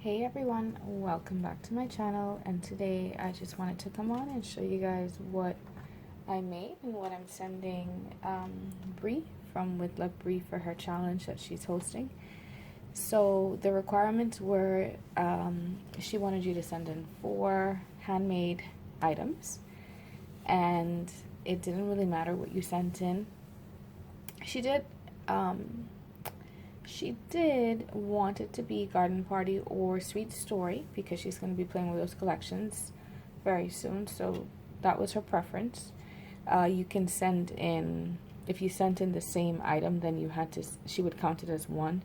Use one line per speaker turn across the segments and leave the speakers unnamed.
Hey everyone, welcome back to my channel, and today I just wanted to come on and show you guys what I made and what I'm sending Brie from WithLoveBre for her challenge that she's hosting. So the requirements were she wanted you to send in 4 handmade items, and it didn't really matter what you sent in. She did want it to be Garden Party or Sweet Story because she's going to be playing with those collections very soon, so that was her preference. You can send in, if you sent in the same item, then she would count it as one.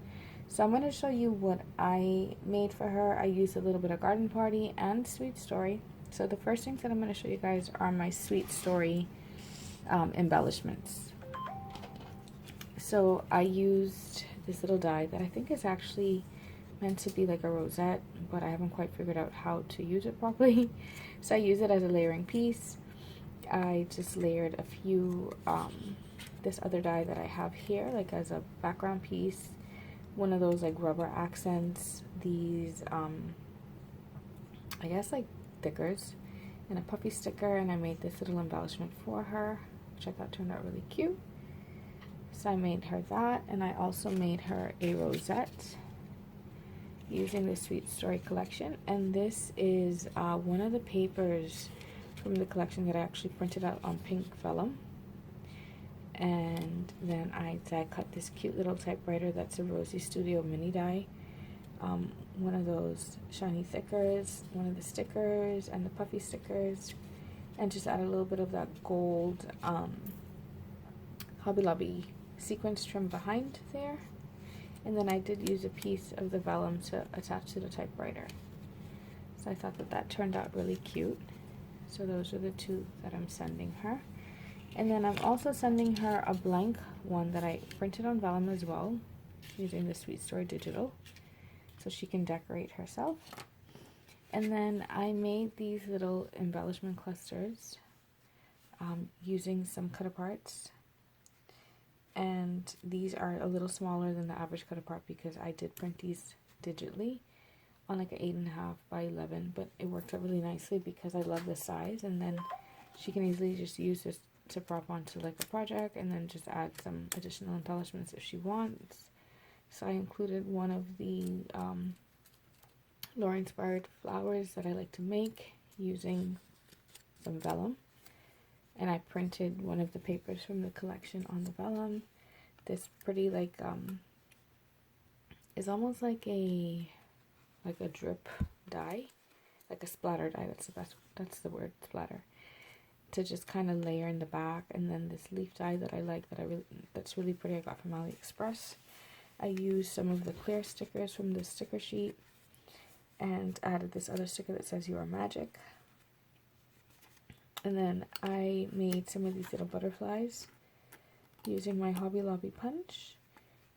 So I'm going to show you what I made for her. I used a little bit of Garden Party and Sweet Story. So the first things that I'm going to show you guys are my Sweet Story embellishments. So I used this little die that I think is actually meant to be like a rosette, but I haven't quite figured out how to use it properly. So I use it as a layering piece. I just layered a few this other die that I have here, like as a background piece, one of those like rubber accents, these I guess like stickers, and a puffy sticker, and I made this little embellishment for her, which I thought turned out really cute. So I made her that, and I also made her a rosette using the Sweet Story collection. And this is one of the papers from the collection that I actually printed out on pink vellum. And then I die cut this cute little typewriter that's a Rosie Studio mini die. One of those shiny stickers, one of the stickers, and the puffy stickers, and just add a little bit of that gold Hobby Lobby sequence trim behind there. And then I did use a piece of the vellum to attach to the typewriter. So I thought that turned out really cute. So those are the two that I'm sending her. And then I'm also sending her a blank one that I printed on vellum as well, using the Sweet Story digital, so she can decorate herself. And then I made these little embellishment clusters using some cut aparts. And these are a little smaller than the average cut apart because I did print these digitally on like an 8.5 by 11, but it worked out really nicely because I love the size. And then she can easily just use this to prop onto like a project, and then just add some additional embellishments if she wants. So I included one of the Laura inspired flowers that I like to make using some vellum. And I printed one of the papers from the collection on the vellum. This pretty like is almost like a drip die, like a splatter die. That's the word, splatter, to just kind of layer in the back. And then this leaf die that I like, that's really pretty, I got from AliExpress. I used some of the clear stickers from the sticker sheet and added this other sticker that says "You Are Magic." And then I made some of these little butterflies using my Hobby Lobby punch,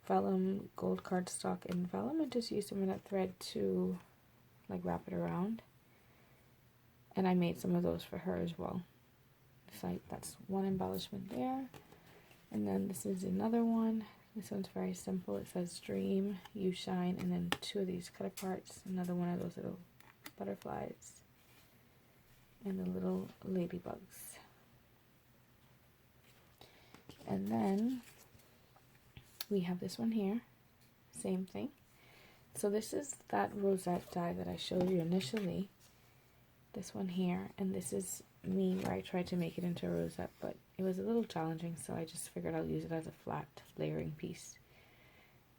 vellum, gold cardstock, and vellum, and just used some of that thread to like wrap it around. And I made some of those for her as well. So that's one embellishment there. And then this is another one. This one's very simple. It says "Dream, You Shine," and then 2 of these cut aparts. Another one of those little butterflies. And the little ladybugs. And then we have this one here, same thing. So this is that rosette die that I showed you initially, this one here, and this is me where I tried to make it into a rosette, but it was a little challenging, so I just figured I'll use it as a flat layering piece.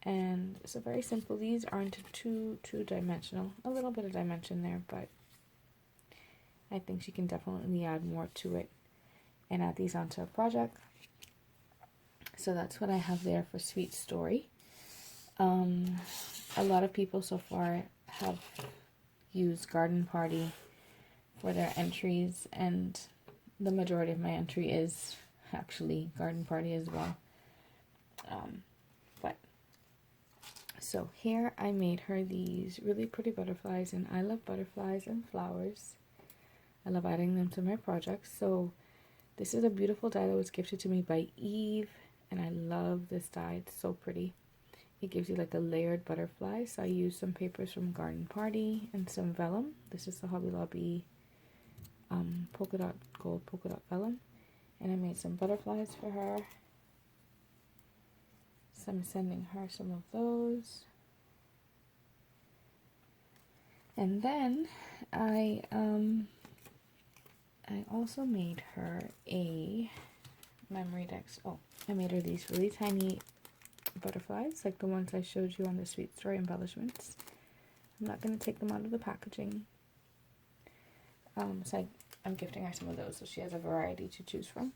And so very simple. These aren't too dimensional, a little bit of dimension there, but I think she can definitely add more to it and add these onto a project. So that's what I have there for Sweet Story. A lot of people so far have used Garden Party for their entries, and the majority of my entry is actually Garden Party as well. So here I made her these really pretty butterflies, and I love butterflies and flowers. I love adding them to my projects. So this is a beautiful die that was gifted to me by Eve, and I love this die. It's so pretty. it gives you like a layered butterfly. So I used some papers from Garden Party and some vellum. This is the Hobby Lobby polka dot gold polka dot vellum, and I made some butterflies for her. So I'm sending her some of those. And then I also made her a memory decks. Oh, I made her these really tiny butterflies, like the ones I showed you on the Sweet Story embellishments. I'm not going to take them out of the packaging. So I'm gifting her some of those, so she has a variety to choose from.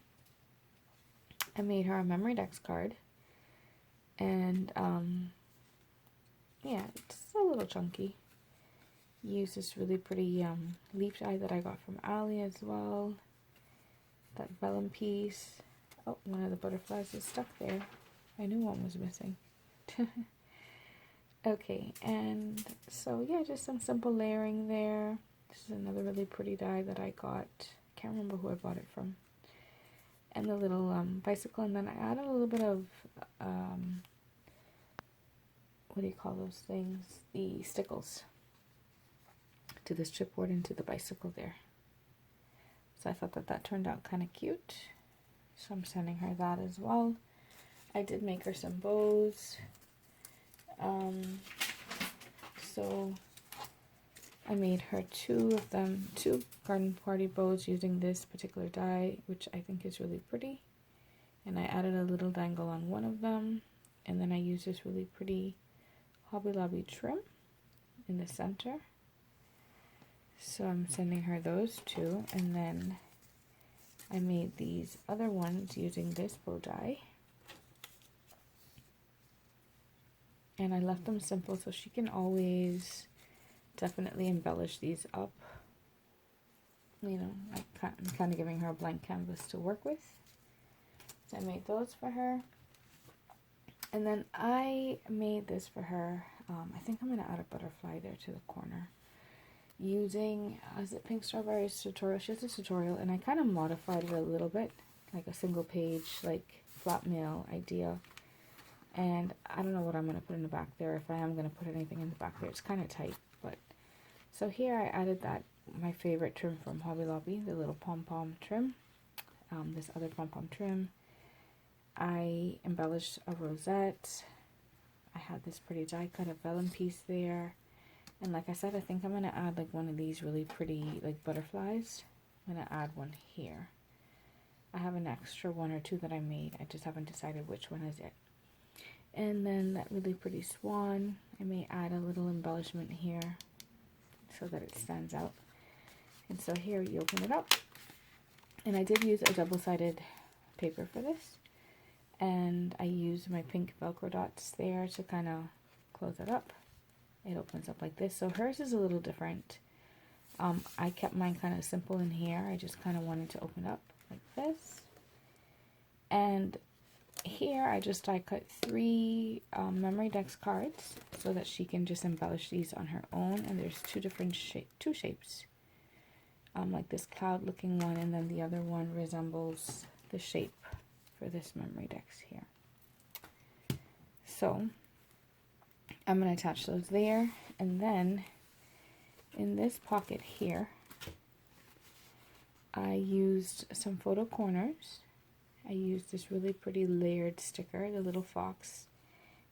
I made her a memory decks card, and yeah, it's a little chunky. Use this really pretty leaf die that I got from Ali as well. That vellum piece. Oh, one of the butterflies is stuck there. I knew one was missing. Okay, and so yeah, just some simple layering there. This is another really pretty die that I got. Can't remember who I bought it from. And the little bicycle, and then I added a little bit of what do you call those things? The stickles to this chipboard and to the bicycle there. So I thought that that turned out kind of cute. So I'm sending her that as well. I did make her some bows. So I made her two Garden Party bows using this particular die, which I think is really pretty. And I added a little dangle on one of them. And then I used this really pretty Hobby Lobby trim in the center. So I'm sending her those two. And then I made these other ones using this bow die. And I left them simple so she can always definitely embellish these up. You know, I'm kind of giving her a blank canvas to work with. So I made those for her. And then I made this for her. I think I'm going to add a butterfly there to the corner. Using, is it Pink Strawberry's tutorial? She has a tutorial, and I kind of modified it a little bit. Like a single page, like flat mail idea. And I don't know what I'm going to put in the back there. If I am going to put anything in the back there, it's kind of tight. But so here I added that, my favorite trim from Hobby Lobby, the little pom-pom trim. This other pom-pom trim. I embellished a rosette. I had this pretty die cut of vellum piece there. And like I said, I think I'm going to add like one of these really pretty like butterflies. I'm going to add one here. I have an extra one or two that I made. I just haven't decided which one is it. And then that really pretty swan, I may add a little embellishment here so that it stands out. And so here you open it up. And I did use a double-sided paper for this. And I used my pink Velcro dots there to kind of close it up. It opens up like this. So hers is a little different. I kept mine kind of simple in here. I just kind of wanted to open up like this. And here I just die cut 3 memory decks cards so that she can just embellish these on her own. And there's two shapes, like this cloud looking one, and then the other one resembles the shape for this memory decks here. So I'm going to attach those there, and then in this pocket here I used some photo corners. I used this really pretty layered sticker, the little fox,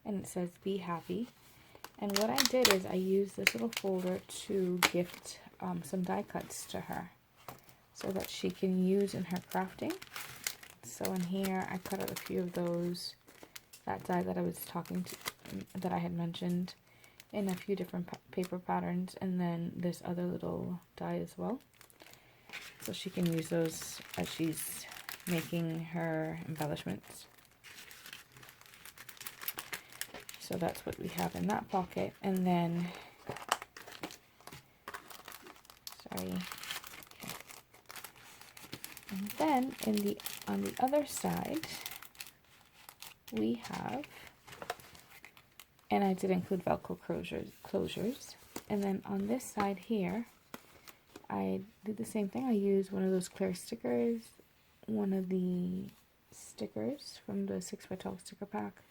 and it says "Be Happy." And what I did is I used this little folder to gift some die cuts to her so that she can use in her crafting. So in here I cut out a few of those, that die that I was talking to, that I had mentioned, in a few different paper patterns, and then this other little die as well. So she can use those as she's making her embellishments. So that's what we have in that pocket. And then, sorry. Okay. And then on the other side, we have, and I did include Velcro closures. And then on this side here, I did the same thing. I used one of those clear stickers, one of the stickers from the 6x12 sticker pack,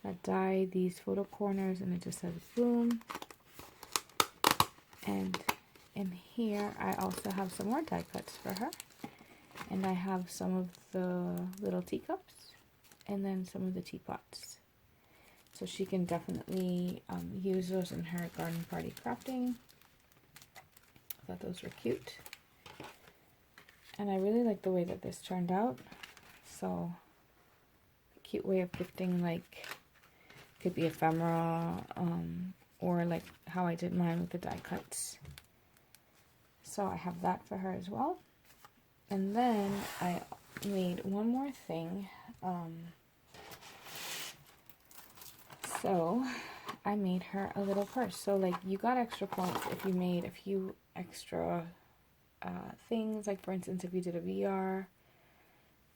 that die these photo corners, and it just says boom. And in here I also have some more die cuts for her, and I have some of the little teacups and then some of the teapots, so she can definitely use those in her garden party crafting. I thought those were cute, and I really like the way that this turned out. So cute way of gifting, like could be ephemera, or like how I did mine with the die cuts. So I have that for her as well. And then I made one more thing. So I made her a little purse. So like you got extra points if you made a few extra things. Like for instance, if you did a VR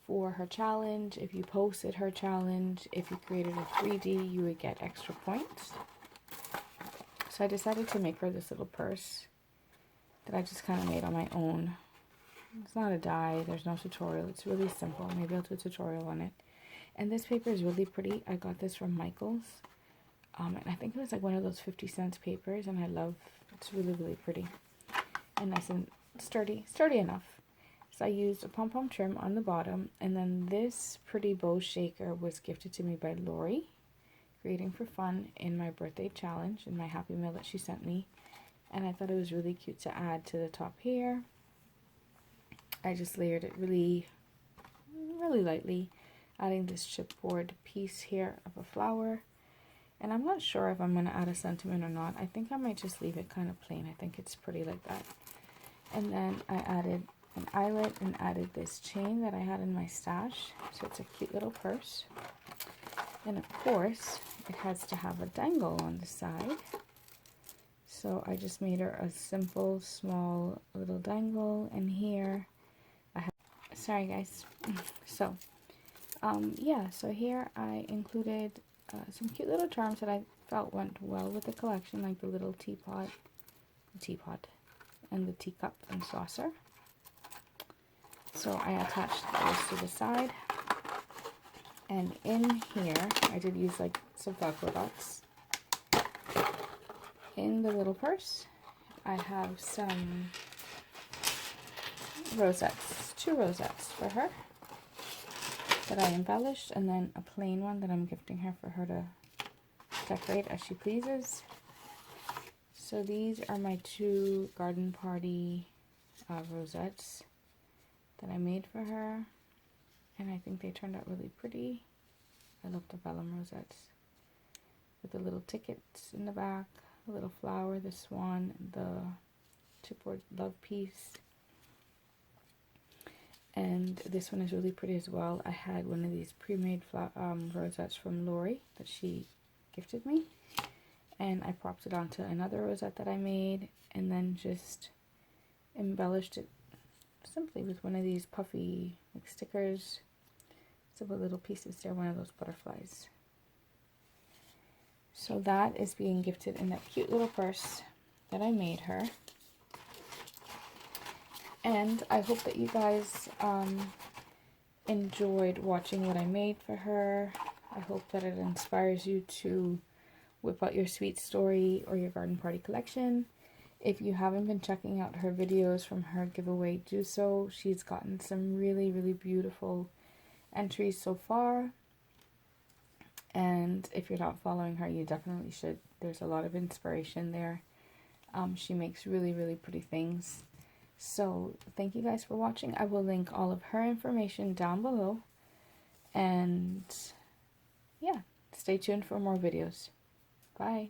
for her challenge, if you posted her challenge, if you created a 3D, you would get extra points. So I decided to make her this little purse that I just kind of made on my own. It's not a die, there's no tutorial, it's really simple. Maybe I'll do a tutorial on it. And this paper is really pretty. I got this from Michael's. And I think it was like one of those 50-cent papers, and I love, it's really, really pretty. And nice and sturdy enough. So I used a pom-pom trim on the bottom, and then this pretty bow shaker was gifted to me by Lori, creating for fun in my birthday challenge, in my Happy Meal that she sent me. And I thought it was really cute to add to the top here. I just layered it really, really lightly, adding this chipboard piece here of a flower. And I'm not sure if I'm going to add a sentiment or not. I think I might just leave it kind of plain. I think it's pretty like that. And then I added an eyelet and added this chain that I had in my stash. So it's a cute little purse. And of course, it has to have a dangle on the side. So I just made her a simple, small little dangle. And here I have, sorry guys. So, yeah, so here I included some cute little charms that I felt went well with the collection, like the little teapot, and the teacup and saucer. So I attached those to the side. And in here, I did use like some Velcro dots. In the little purse, I have some rosettes, 2 rosettes for her that I embellished, and then a plain one that I'm gifting her for her to decorate as she pleases. So these are my 2 garden party rosettes that I made for her, and I think they turned out really pretty. I love the vellum rosettes with the little tickets in the back, a little flower, the swan, the chipboard love piece. And this one is really pretty as well. I had one of these pre-made rosettes from Lori that she gifted me, and I propped it onto another rosette that I made, and then just embellished it simply with one of these puffy like stickers. Simple little pieces there, one of those butterflies. So that is being gifted in that cute little purse that I made her. And I hope that you guys enjoyed watching what I made for her. I hope that it inspires you to whip out your sweet story or your garden party collection. If you haven't been checking out her videos from her giveaway, do so. She's gotten some really, really beautiful entries so far. And if you're not following her, you definitely should. There's a lot of inspiration there. She makes really, really pretty things. So thank you guys for watching. I will link all of her information down below. And yeah, stay tuned for more videos. Bye.